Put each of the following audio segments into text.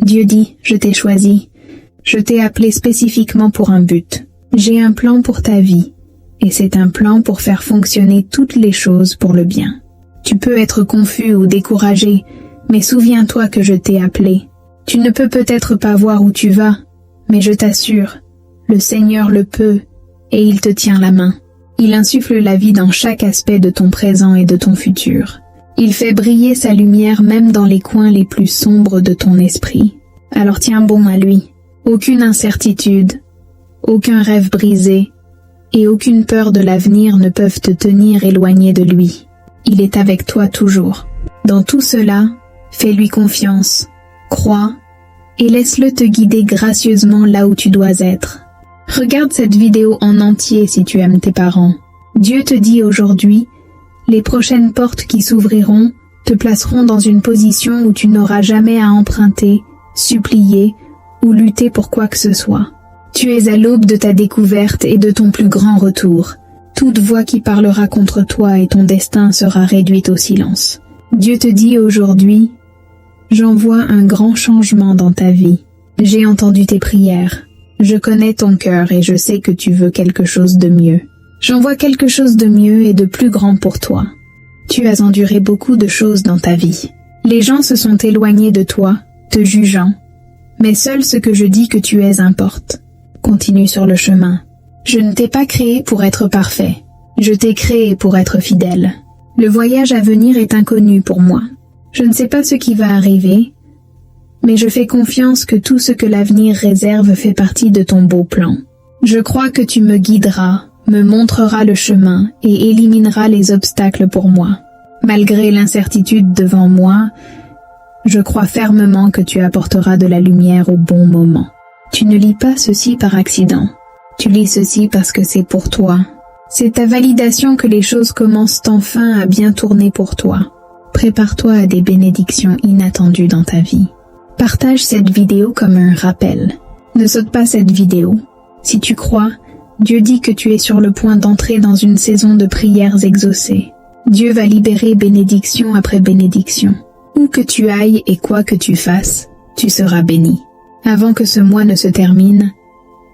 Dieu dit, je t'ai choisi. Je t'ai appelé spécifiquement pour un but. J'ai un plan pour ta vie, et c'est un plan pour faire fonctionner toutes les choses pour le bien. Tu peux être confus ou découragé, mais souviens-toi que je t'ai appelé. Tu ne peux peut-être pas voir où tu vas, mais je t'assure, le Seigneur le peut, et il te tient la main. Il insuffle la vie dans chaque aspect de ton présent et de ton futur. Il fait briller sa lumière même dans les coins les plus sombres de ton esprit. Alors tiens bon à lui. Aucune incertitude, aucun rêve brisé, et aucune peur de l'avenir ne peuvent te tenir éloigné de lui. Il est avec toi toujours. Dans tout cela, fais-lui confiance, crois, et laisse-le te guider gracieusement là où tu dois être. Regarde cette vidéo en entier si tu aimes tes parents. Dieu te dit aujourd'hui, les prochaines portes qui s'ouvriront te placeront dans une position où tu n'auras jamais à emprunter, supplier ou lutter pour quoi que ce soit. Tu es à l'aube de ta découverte et de ton plus grand retour. Toute voix qui parlera contre toi et ton destin sera réduite au silence. Dieu te dit aujourd'hui, j'envoie un grand changement dans ta vie. J'ai entendu tes prières. Je connais ton cœur et je sais que tu veux quelque chose de mieux. J'envoie quelque chose de mieux et de plus grand pour toi. Tu as enduré beaucoup de choses dans ta vie. Les gens se sont éloignés de toi, te jugeant. Mais seul ce que je dis que tu es importe. Continue sur le chemin. Je ne t'ai pas créé pour être parfait. Je t'ai créé pour être fidèle. Le voyage à venir est inconnu pour moi. Je ne sais pas ce qui va arriver, mais je fais confiance que tout ce que l'avenir réserve fait partie de ton beau plan. Je crois que tu me guideras, me montreras le chemin et élimineras les obstacles pour moi. Malgré l'incertitude devant moi, je crois fermement que tu apporteras de la lumière au bon moment. Tu ne lis pas ceci par accident. Tu lis ceci parce que c'est pour toi. C'est ta validation que les choses commencent enfin à bien tourner pour toi. Prépare-toi à des bénédictions inattendues dans ta vie. Partage cette vidéo comme un rappel. Ne saute pas cette vidéo. Si tu crois, Dieu dit que tu es sur le point d'entrer dans une saison de prières exaucées. Dieu va libérer bénédiction après bénédiction. Où que tu ailles et quoi que tu fasses, tu seras béni. Avant que ce mois ne se termine,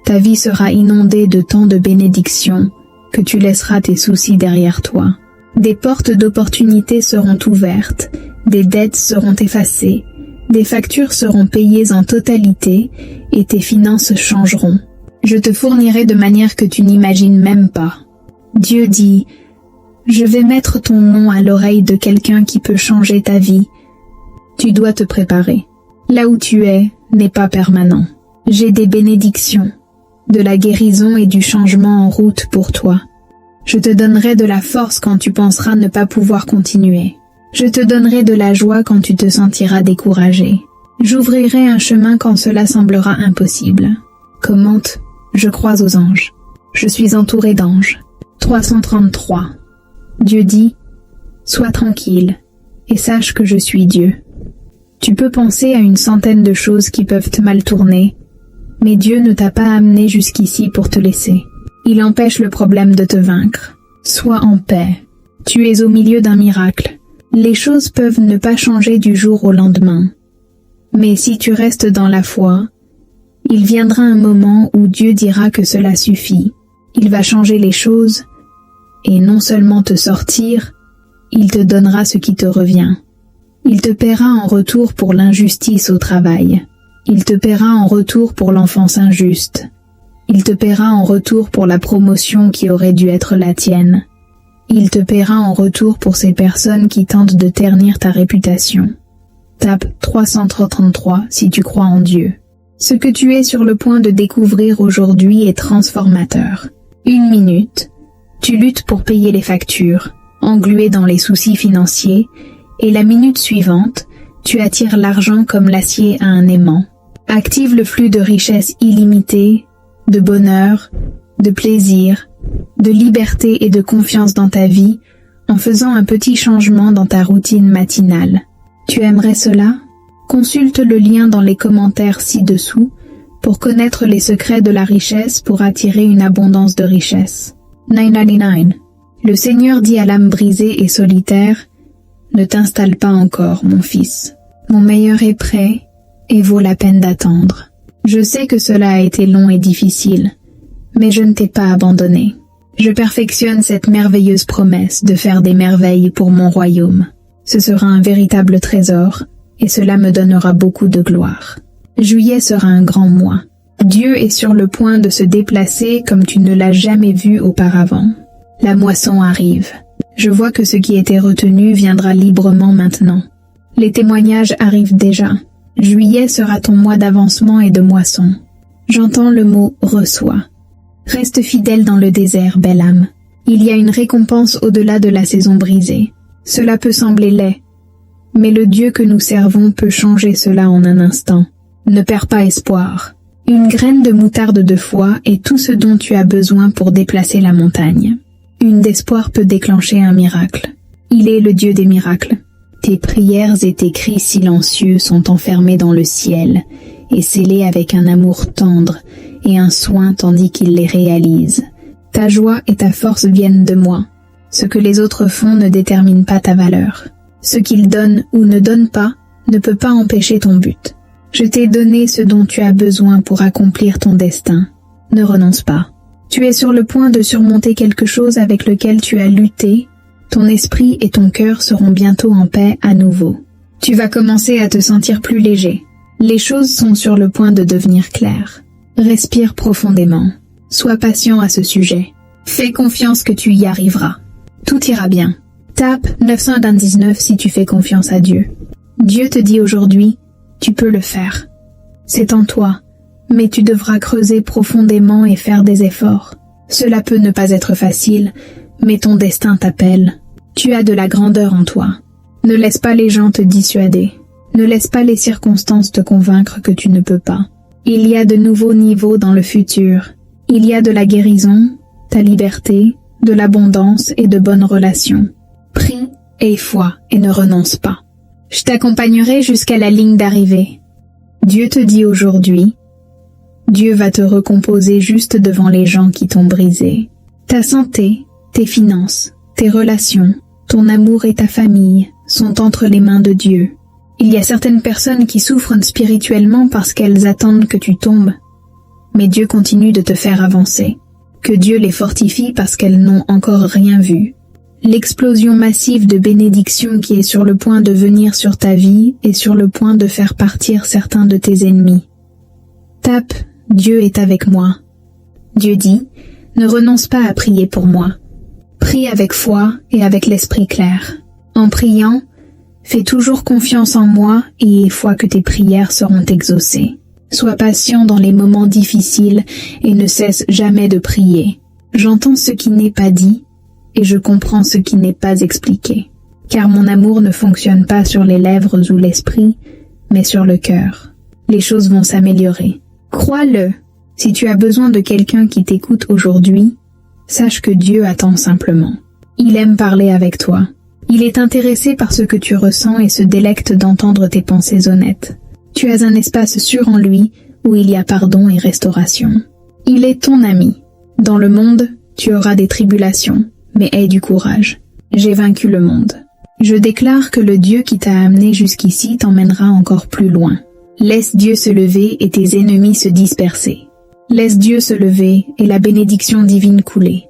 ta vie sera inondée de tant de bénédictions que tu laisseras tes soucis derrière toi. Des portes d'opportunités seront ouvertes, des dettes seront effacées, des factures seront payées en totalité et tes finances changeront. Je te fournirai de manière que tu n'imagines même pas. Dieu dit, je vais mettre ton nom à l'oreille de quelqu'un qui peut changer ta vie. Tu dois te préparer. Là où tu es n'est pas permanent. J'ai des bénédictions, de la guérison et du changement en route pour toi. Je te donnerai de la force quand tu penseras ne pas pouvoir continuer. Je te donnerai de la joie quand tu te sentiras découragé. J'ouvrirai un chemin quand cela semblera impossible. Commente, je crois aux anges. Je suis entouré d'anges. 333. Dieu dit, sois tranquille et sache que je suis Dieu. Tu peux penser à une centaine de choses qui peuvent te mal tourner, mais Dieu ne t'a pas amené jusqu'ici pour te laisser. Il empêche le problème de te vaincre. Sois en paix. Tu es au milieu d'un miracle. Les choses peuvent ne pas changer du jour au lendemain. Mais si tu restes dans la foi, il viendra un moment où Dieu dira que cela suffit. Il va changer les choses, et non seulement te sortir, il te donnera ce qui te revient. Il te paiera en retour pour l'injustice au travail. Il te paiera en retour pour l'enfance injuste. Il te paiera en retour pour la promotion qui aurait dû être la tienne. Il te paiera en retour pour ces personnes qui tentent de ternir ta réputation. Tape 333 si tu crois en Dieu. Ce que tu es sur le point de découvrir aujourd'hui est transformateur. 1 minute, tu luttes pour payer les factures, englué dans les soucis financiers, et la minute suivante, tu attires l'argent comme l'acier à un aimant. Active le flux de richesse illimitée, de bonheur, de plaisir, de liberté et de confiance dans ta vie en faisant un petit changement dans ta routine matinale. Tu aimerais cela? Consulte le lien dans les commentaires ci-dessous pour connaître les secrets de la richesse pour attirer une abondance de richesse. 999. Le Seigneur dit à l'âme brisée et solitaire, « Ne t'installe pas encore, mon fils. Mon meilleur est prêt, et vaut la peine d'attendre. Je sais que cela a été long et difficile, mais je ne t'ai pas abandonné. Je perfectionne cette merveilleuse promesse de faire des merveilles pour mon royaume. Ce sera un véritable trésor, et cela me donnera beaucoup de gloire. Juillet sera un grand mois. Dieu est sur le point de se déplacer comme tu ne l'as jamais vu auparavant. La moisson arrive. Je vois que ce qui était retenu viendra librement maintenant. Les témoignages arrivent déjà. Juillet sera ton mois d'avancement et de moisson. J'entends le mot « reçois ». Reste fidèle dans le désert, belle âme. Il y a une récompense au-delà de la saison brisée. Cela peut sembler laid, mais le Dieu que nous servons peut changer cela en un instant. Ne perds pas espoir. Une graine de moutarde de foi est tout ce dont tu as besoin pour déplacer la montagne. Une d'espoir peut déclencher un miracle. Il est le Dieu des miracles. Tes prières et tes cris silencieux sont enfermés dans le ciel et scellés avec un amour tendre et un soin tandis qu'il les réalise. Ta joie et ta force viennent de moi. Ce que les autres font ne détermine pas ta valeur. Ce qu'ils donnent ou ne donnent pas ne peut pas empêcher ton but. Je t'ai donné ce dont tu as besoin pour accomplir ton destin. Ne renonce pas. Tu es sur le point de surmonter quelque chose avec lequel tu as lutté. Ton esprit et ton cœur seront bientôt en paix à nouveau. Tu vas commencer à te sentir plus léger. Les choses sont sur le point de devenir claires. Respire profondément. Sois patient à ce sujet. Fais confiance que tu y arriveras. Tout ira bien. Tape 999 si tu fais confiance à Dieu. Dieu te dit aujourd'hui, tu peux le faire. C'est en toi, mais tu devras creuser profondément et faire des efforts. Cela peut ne pas être facile, mais ton destin t'appelle. Tu as de la grandeur en toi. Ne laisse pas les gens te dissuader. Ne laisse pas les circonstances te convaincre que tu ne peux pas. Il y a de nouveaux niveaux dans le futur. Il y a de la guérison, ta liberté, de l'abondance et de bonnes relations. Prie, aie foi et ne renonce pas. Je t'accompagnerai jusqu'à la ligne d'arrivée. Dieu te dit aujourd'hui, Dieu va te recomposer juste devant les gens qui t'ont brisé. Ta santé, tes finances, tes relations, ton amour et ta famille sont entre les mains de Dieu. Il y a certaines personnes qui souffrent spirituellement parce qu'elles attendent que tu tombes. Mais Dieu continue de te faire avancer. Que Dieu les fortifie parce qu'elles n'ont encore rien vu. L'explosion massive de bénédictions qui est sur le point de venir sur ta vie est sur le point de faire partir certains de tes ennemis. Tape « Dieu est avec moi ». Dieu dit « Ne renonce pas à prier pour moi ». Prie avec foi et avec l'esprit clair. En priant, fais toujours confiance en moi et aie foi que tes prières seront exaucées. Sois patient dans les moments difficiles et ne cesse jamais de prier. J'entends ce qui n'est pas dit et je comprends ce qui n'est pas expliqué. Car mon amour ne fonctionne pas sur les lèvres ou l'esprit, mais sur le cœur. Les choses vont s'améliorer. Crois-le. Si tu as besoin de quelqu'un qui t'écoute aujourd'hui, sache que Dieu attend simplement. Il aime parler avec toi. Il est intéressé par ce que tu ressens et se délecte d'entendre tes pensées honnêtes. Tu as un espace sûr en lui où il y a pardon et restauration. Il est ton ami. Dans le monde, tu auras des tribulations, mais aie du courage. J'ai vaincu le monde. Je déclare que le Dieu qui t'a amené jusqu'ici t'emmènera encore plus loin. Laisse Dieu se lever et tes ennemis se disperser. Laisse Dieu se lever et la bénédiction divine couler.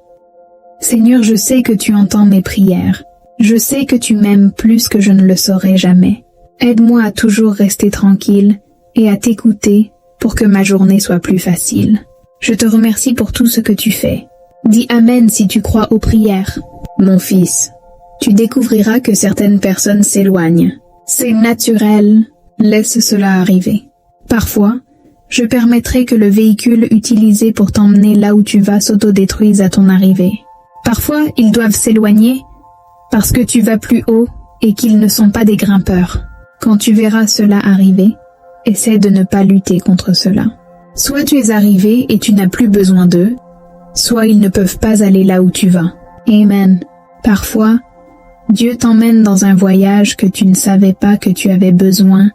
Seigneur, je sais que tu entends mes prières. Je sais que tu m'aimes plus que je ne le saurai jamais. Aide-moi à toujours rester tranquille et à t'écouter pour que ma journée soit plus facile. Je te remercie pour tout ce que tu fais. Dis Amen si tu crois aux prières. Mon fils, tu découvriras que certaines personnes s'éloignent. C'est naturel, laisse cela arriver. Parfois, je permettrai que le véhicule utilisé pour t'emmener là où tu vas s'autodétruise à ton arrivée. Parfois, ils doivent s'éloigner parce que tu vas plus haut et qu'ils ne sont pas des grimpeurs. Quand tu verras cela arriver, essaie de ne pas lutter contre cela. Soit tu es arrivé et tu n'as plus besoin d'eux, soit ils ne peuvent pas aller là où tu vas. Amen. Parfois, Dieu t'emmène dans un voyage que tu ne savais pas que tu avais besoin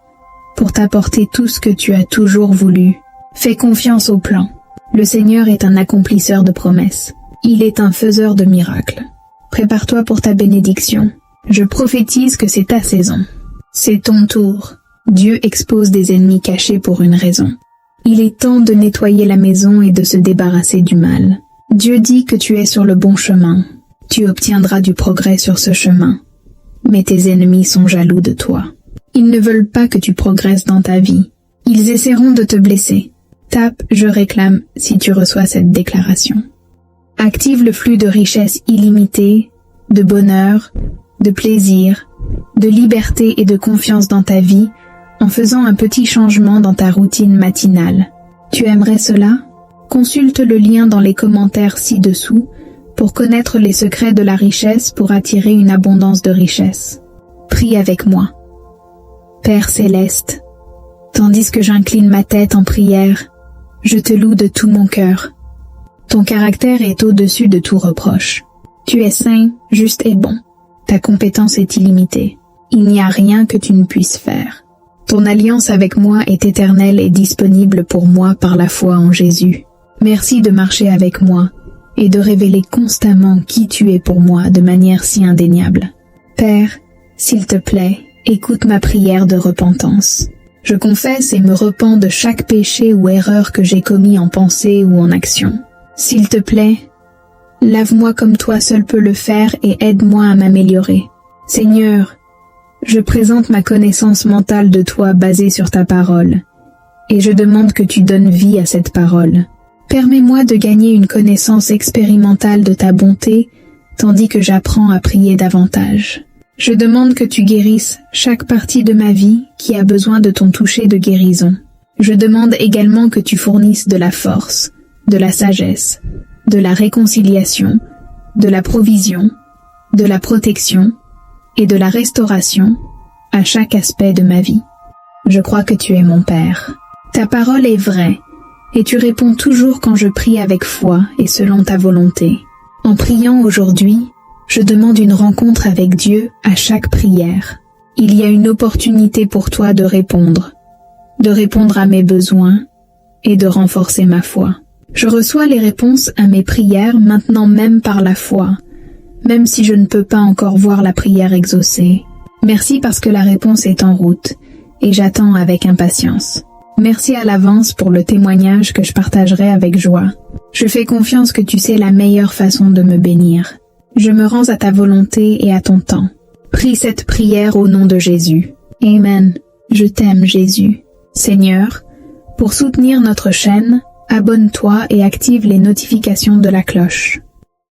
pour t'apporter tout ce que tu as toujours voulu. Fais confiance au plan. Le Seigneur est un accomplisseur de promesses. Il est un faiseur de miracles. Prépare-toi pour ta bénédiction. Je prophétise que c'est ta saison. C'est ton tour. Dieu expose des ennemis cachés pour une raison. Il est temps de nettoyer la maison et de se débarrasser du mal. Dieu dit que tu es sur le bon chemin. Tu obtiendras du progrès sur ce chemin. Mais tes ennemis sont jaloux de toi. Ils ne veulent pas que tu progresses dans ta vie. Ils essaieront de te blesser. Tape « Je réclame » si tu reçois cette déclaration. Active le flux de richesse illimitée, de bonheur, de plaisir, de liberté et de confiance dans ta vie en faisant un petit changement dans ta routine matinale. Tu aimerais cela? Consulte le lien dans les commentaires ci-dessous pour connaître les secrets de la richesse pour attirer une abondance de richesse. Prie avec moi. Père céleste, tandis que j'incline ma tête en prière, je te loue de tout mon cœur. Ton caractère est au-dessus de tout reproche. Tu es saint, juste et bon. Ta compétence est illimitée. Il n'y a rien que tu ne puisses faire. Ton alliance avec moi est éternelle et disponible pour moi par la foi en Jésus. Merci de marcher avec moi et de révéler constamment qui tu es pour moi de manière si indéniable. Père, s'il te plaît, écoute ma prière de repentance. Je confesse et me repens de chaque péché ou erreur que j'ai commis en pensée ou en action. S'il te plaît, lave-moi comme toi seul peux le faire et aide-moi à m'améliorer. Seigneur, je présente ma connaissance mentale de toi basée sur ta parole, et je demande que tu donnes vie à cette parole. Permets-moi de gagner une connaissance expérimentale de ta bonté, tandis que j'apprends à prier davantage. Je demande que tu guérisses chaque partie de ma vie qui a besoin de ton toucher de guérison. Je demande également que tu fournisses de la force, de la sagesse, de la réconciliation, de la provision, de la protection et de la restauration à chaque aspect de ma vie. Je crois que tu es mon Père. Ta parole est vraie et tu réponds toujours quand je prie avec foi et selon ta volonté. En priant aujourd'hui, je demande une rencontre avec Dieu à chaque prière. Il y a une opportunité pour toi de répondre à mes besoins et de renforcer ma foi. Je reçois les réponses à mes prières maintenant même par la foi, même si je ne peux pas encore voir la prière exaucée. Merci parce que la réponse est en route et j'attends avec impatience. Merci à l'avance pour le témoignage que je partagerai avec joie. Je fais confiance que tu sais la meilleure façon de me bénir. Je me rends à ta volonté et à ton temps. Prie cette prière au nom de Jésus. Amen. Je t'aime, Jésus. Seigneur, pour soutenir notre chaîne, abonne-toi et active les notifications de la cloche.